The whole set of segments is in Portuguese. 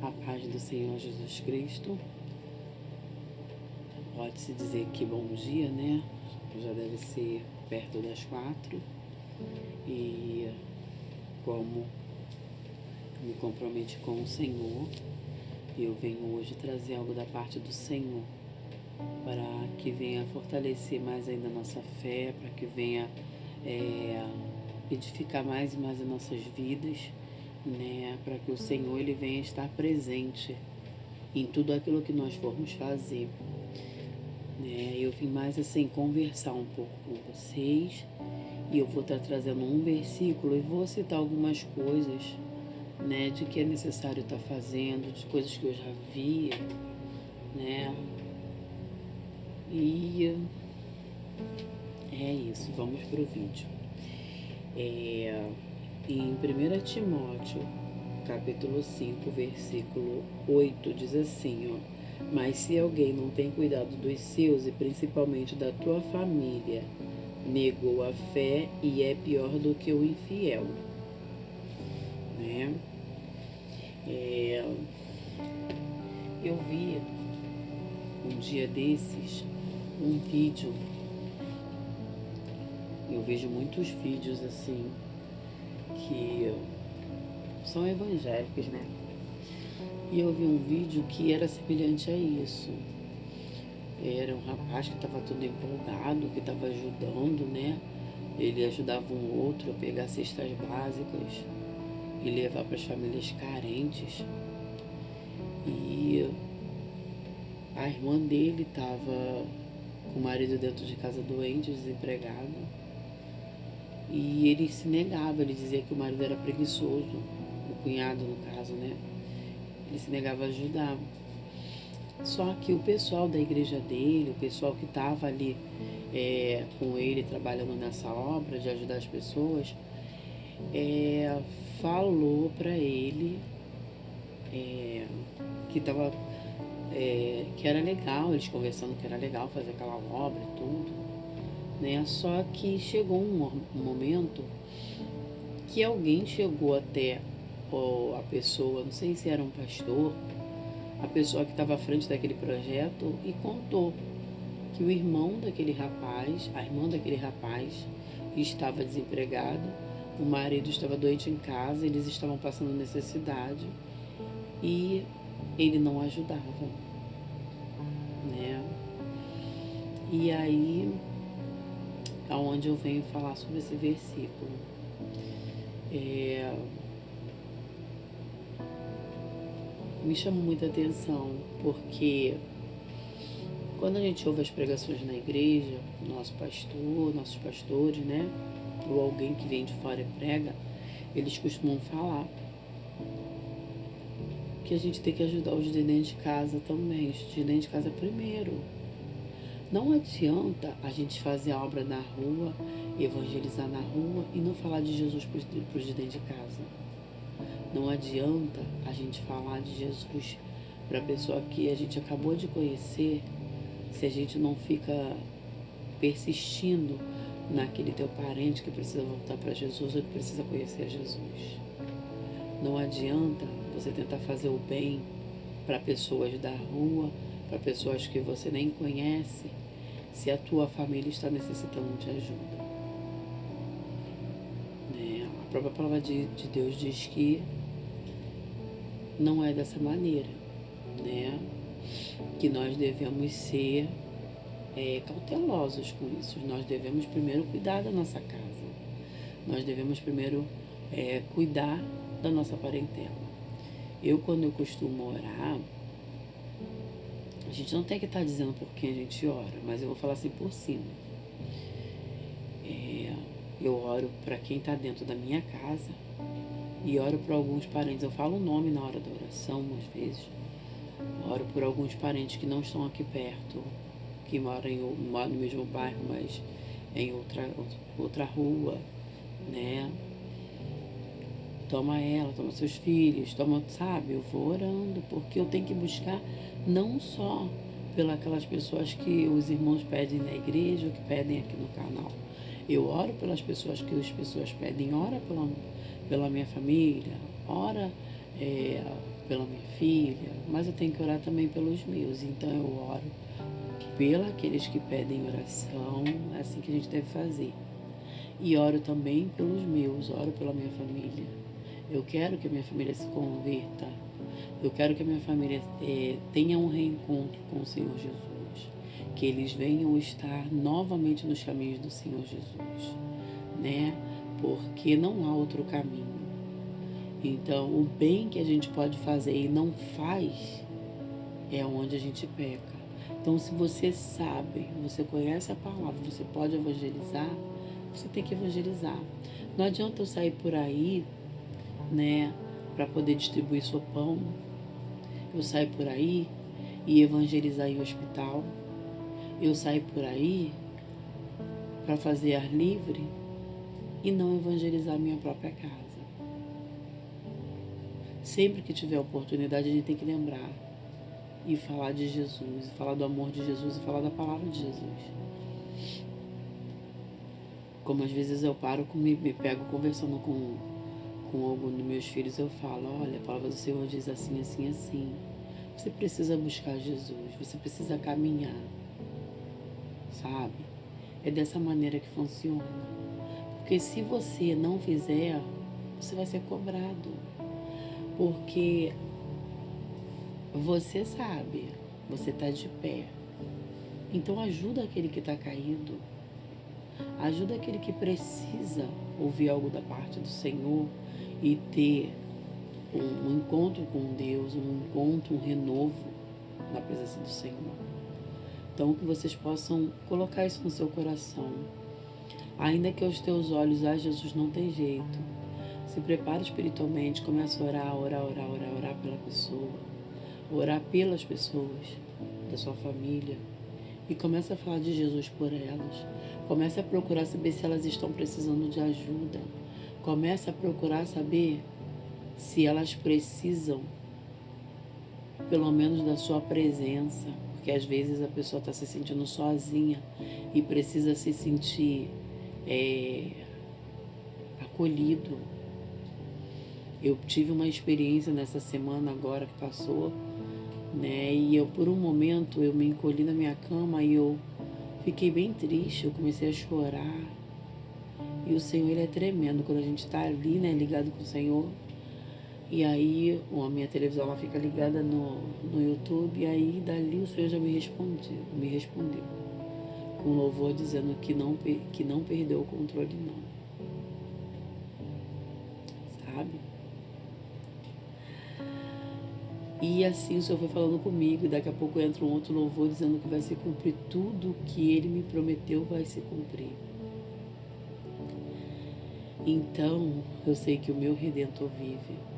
A paz do Senhor Jesus Cristo. Pode-se dizer que bom dia, né? Já deve ser perto das 4. E como me comprometi com o Senhor, eu venho hoje trazer algo da parte do Senhor para que venha fortalecer mais ainda a nossa fé, para que venha edificar mais e mais as nossas vidas, né? Para que o Senhor ele venha estar presente em tudo aquilo que nós formos fazer, né? Eu vim mais assim conversar um pouco com vocês e eu vou estar trazendo um versículo e vou citar algumas coisas, né, de que é necessário estar fazendo, de coisas que eu já vi, né? E é isso, vamos pro vídeo. Em 1 Timóteo, capítulo 5, versículo 8, diz assim, ó: mas se alguém não tem cuidado dos seus e principalmente da tua família, negou a fé e é pior do que o infiel, né? Eu vi um dia desses um vídeo. Eu vejo muitos vídeos assim que são evangélicos, né? E eu vi um vídeo que era semelhante a isso. Era um rapaz que estava todo empolgado, que estava ajudando, né? Ele ajudava um outro a pegar cestas básicas e levar para as famílias carentes. E a irmã dele estava com o marido dentro de casa doente, desempregado. E ele se negava, ele dizia que o marido era preguiçoso, o cunhado no caso, né? Ele se negava a ajudar. Só que o pessoal da igreja dele, o pessoal que estava ali com ele trabalhando nessa obra de ajudar as pessoas, falou para ele que tava, que era legal, eles conversando que era legal fazer aquela obra e tudo, né? Só que chegou um momento que alguém chegou até a pessoa, não sei se era um pastor, a pessoa que estava à frente daquele projeto e contou que o irmão daquele rapaz, a irmã daquele rapaz estava desempregada, o marido estava doente em casa, eles estavam passando necessidade e ele não ajudava, né? E aí, aonde eu venho falar sobre esse versículo, me chama muita atenção, porque quando a gente ouve as pregações na igreja, nosso pastor, nossos pastores, né, ou alguém que vem de fora e prega, eles costumam falar que a gente tem que ajudar os de dentro de casa também, os de dentro de casa primeiro. Não adianta a gente fazer a obra na rua, evangelizar na rua e não falar de Jesus para os de dentro de casa. Não adianta a gente falar de Jesus para a pessoa que a gente acabou de conhecer se a gente não fica persistindo naquele teu parente que precisa voltar para Jesus ou que precisa conhecer a Jesus. Não adianta você tentar fazer o bem para pessoas da rua, para pessoas que você nem conhece, se a tua família está necessitando de ajuda, né? A própria palavra de Deus diz que não é dessa maneira, né? Que nós devemos ser cautelosos com isso. Nós devemos primeiro cuidar da nossa casa. Nós devemos primeiro cuidar da nossa parentela. Quando eu costumo orar, a gente não tem que estar dizendo por quem a gente ora, mas eu vou falar assim por cima. Eu oro para quem está dentro da minha casa e oro para alguns parentes. Eu falo o nome na hora da oração, às vezes. Oro por alguns parentes que não estão aqui perto, que moram no mesmo bairro, mas em outra rua, né? Toma ela, toma seus filhos, sabe? Eu vou orando, porque eu tenho que buscar não só pelas pessoas que os irmãos pedem na igreja ou que pedem aqui no canal. Eu oro pelas pessoas que as pessoas pedem, ora pela minha família, ora pela minha filha, mas eu tenho que orar também pelos meus. Então eu oro pelos que pedem oração, é assim que a gente deve fazer. E oro também pelos meus, oro pela minha família. Eu quero que a minha família se converta. Eu quero que a minha família tenha um reencontro com o Senhor Jesus. Que eles venham estar novamente nos caminhos do Senhor Jesus, né? Porque não há outro caminho. Então, o bem que a gente pode fazer e não faz é onde a gente peca. Então, se você sabe, você conhece a palavra, você pode evangelizar, você tem que evangelizar. Não adianta eu sair por aí, né, para poder distribuir sopão. Eu saio por aí e evangelizar em hospital. Eu saio por aí para fazer ar livre e não evangelizar minha própria casa. Sempre que tiver oportunidade, a gente tem que lembrar e falar de Jesus, e falar do amor de Jesus, e falar da palavra de Jesus. Como às vezes eu paro, me pego conversando com algum dos meus filhos, eu falo, olha, a palavra do Senhor diz assim, assim, assim. Você precisa buscar Jesus, você precisa caminhar, sabe? É dessa maneira que funciona. Porque se você não fizer, você vai ser cobrado. Porque você sabe, você está de pé. Então ajuda aquele que está caído. Ajuda aquele que precisa ouvir algo da parte do Senhor e ter um encontro com Deus, um encontro, um renovo na presença do Senhor. Então que vocês possam colocar isso no seu coração. Ainda que aos teus olhos, Jesus, não tem jeito. Se prepare espiritualmente, comece a orar, orar, orar, orar, orar pela pessoa. Orar pelas pessoas da sua família. E comece a falar de Jesus por elas. Comece a procurar saber se elas estão precisando de ajuda. Comece a procurar saber se elas precisam, pelo menos, da sua presença. Porque às vezes a pessoa está se sentindo sozinha e precisa se sentir acolhido. Eu tive uma experiência nessa semana agora que passou, né? E eu, por um momento, eu me encolhi na minha cama e eu fiquei bem triste, eu comecei a chorar. E o Senhor, Ele é tremendo quando a gente está ali, né, ligado com o Senhor. E aí, a minha televisão ela fica ligada no YouTube, e aí dali o Senhor já me respondeu com louvor dizendo que não perdeu o controle não, sabe? E assim o Senhor foi falando comigo, e daqui a pouco entra um outro louvor dizendo que vai se cumprir tudo que Ele me prometeu, vai se cumprir. Então, eu sei que o meu Redentor vive,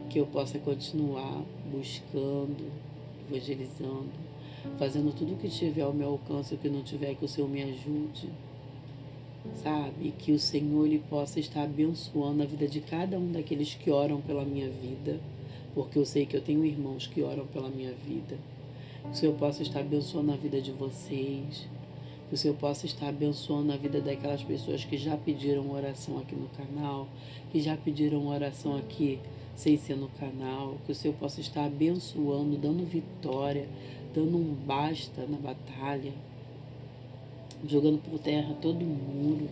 que eu possa continuar buscando, evangelizando, fazendo tudo o que tiver ao meu alcance, o que não tiver, que o Senhor me ajude, sabe? Que o Senhor Ele possa estar abençoando a vida de cada um daqueles que oram pela minha vida, porque eu sei que eu tenho irmãos que oram pela minha vida. Que o Senhor possa estar abençoando a vida de vocês, que o Senhor possa estar abençoando a vida daquelas pessoas que já pediram oração aqui no canal, que já pediram oração aqui sem ser no canal, que o Senhor possa estar abençoando, dando vitória, dando um basta na batalha, jogando por terra todo muro,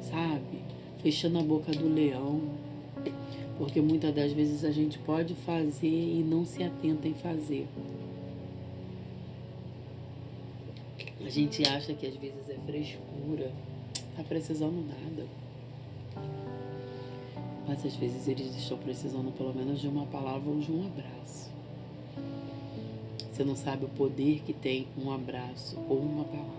sabe? Fechando a boca do leão, porque muitas das vezes a gente pode fazer e não se atenta em fazer. A gente acha que às vezes é frescura, tá precisando nada. Mas às vezes eles estão precisando pelo menos de uma palavra ou de um abraço. Você não sabe o poder que tem um abraço ou uma palavra.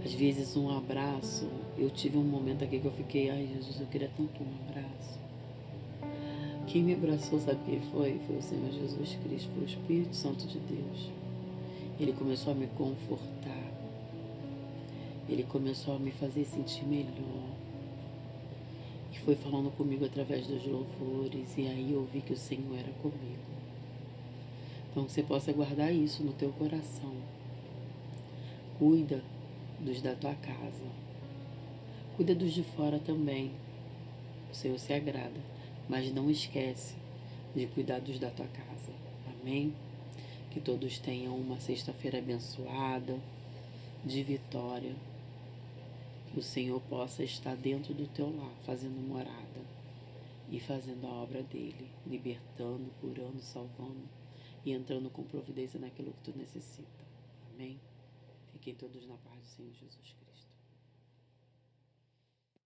Às vezes um abraço, eu tive um momento aqui que eu fiquei, ai Jesus, eu queria tanto um abraço. Quem me abraçou, sabe quem foi? Foi o Senhor Jesus Cristo, foi o Espírito Santo de Deus. Ele começou a me confortar. Ele começou a me fazer sentir melhor. E foi falando comigo através dos louvores. E aí eu vi que o Senhor era comigo. Então que você possa guardar isso no teu coração. Cuida dos da tua casa. Cuida dos de fora também. O Senhor se agrada, mas não esquece de cuidar da tua casa. Amém? Que todos tenham uma sexta-feira abençoada, de vitória. Que o Senhor possa estar dentro do teu lar, fazendo morada e fazendo a obra dele, libertando, curando, salvando e entrando com providência naquilo que tu necessita. Amém? Fiquem todos na paz do Senhor Jesus Cristo.